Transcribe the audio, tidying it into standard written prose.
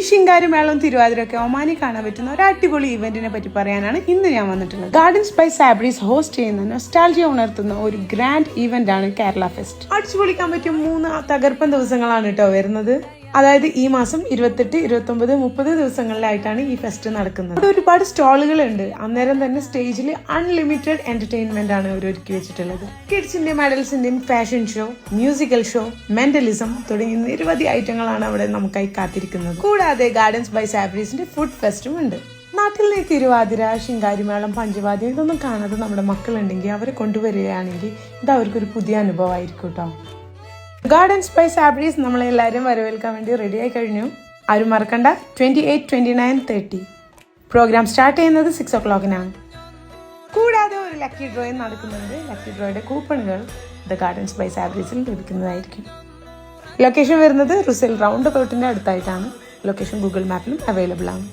ശിങ്കാരി മേളം തിരുവാതിരൊക്കെ ഒമാനി കാണാൻ പറ്റുന്ന ഒരു അടിപൊളി ഇവന്റിനെ പറ്റി പറയാനാണ് ഇന്ന് ഞാൻ വന്നിട്ടുള്ളത്. ഗാർഡൻസ് ബൈ സാബ്രീസ് ഹോസ്റ്റ് ചെയ്യുന്ന നൊസ്റ്റാൾജിയ ഉണർത്തുന്ന ഒരു ഗ്രാൻഡ് ഇവന്റ് ആണ് കേരള ഫെസ്റ്റ്. അടിച്ചു പൊളിക്കാൻ പറ്റിയ 3 തകർപ്പൻ ദിവസങ്ങളാണ് കേട്ടോ വരുന്നത്. അതായത് ഈ മാസം 28, 29, 30 ദിവസങ്ങളിലായിട്ടാണ് ഈ ഫെസ്റ്റ് നടക്കുന്നത്. ഇവിടെ ഒരുപാട് സ്റ്റോളുകളുണ്ട്. അന്നേരം തന്നെ സ്റ്റേജിൽ അൺലിമിറ്റഡ് എന്റർടൈൻമെന്റ് ആണ് അവർ ഒരുക്കി വെച്ചിട്ടുള്ളത്. കിഡ്സിന്റെയും അഡൽസിന്റെയും fashion show, musical show, mentalism തുടങ്ങിയ നിരവധി ഐറ്റങ്ങളാണ് അവിടെ നമുക്കായി കാത്തിരിക്കുന്നത്. കൂടാതെ ഗാർഡൻസ് ബൈ സാബ്രീസിന്റെ ഫുഡ് ഫെസ്റ്റും ഉണ്ട്. നാട്ടിൽ നിന്ന് തിരുവാതിര, ശിങ്കാരിമേളം, പഞ്ചവാദ്യം ഇതൊന്നും കാണാതെ നമ്മുടെ മക്കളുണ്ടെങ്കിൽ അവരെ കൊണ്ടുവരികയാണെങ്കിൽ ഇത് അവർക്കൊരു പുതിയ അനുഭവമായിരിക്കും കേട്ടോ. ഗാർഡൻസ് ബൈ സാബ്രീസ് നമ്മളെല്ലാവരും വരവേൽക്കാൻ വേണ്ടി റെഡിയായി കഴിഞ്ഞു. ആരും മറക്കണ്ട, 28, 29, 30 പ്രോഗ്രാം സ്റ്റാർട്ട് ചെയ്യുന്നത് 6 o'clock-നാണ്. കൂടാതെ ഒരു ലക്കി ഡ്രോയും നടക്കുന്നുണ്ട്. ലക്കി ഡ്രോയുടെ കൂപ്പണുകൾ ദ ഗാർഡൻസ് ബൈ സാബ്രീസിൽ ലഭിക്കുന്നതായിരിക്കും. ലൊക്കേഷൻ വരുന്നത് റുസൽ റൗണ്ട് അബൌട്ടിന്റെ അടുത്തായിട്ടാണ്. ലൊക്കേഷൻ ഗൂഗിൾ മാപ്പിലും അവൈലബിൾ ആണ്.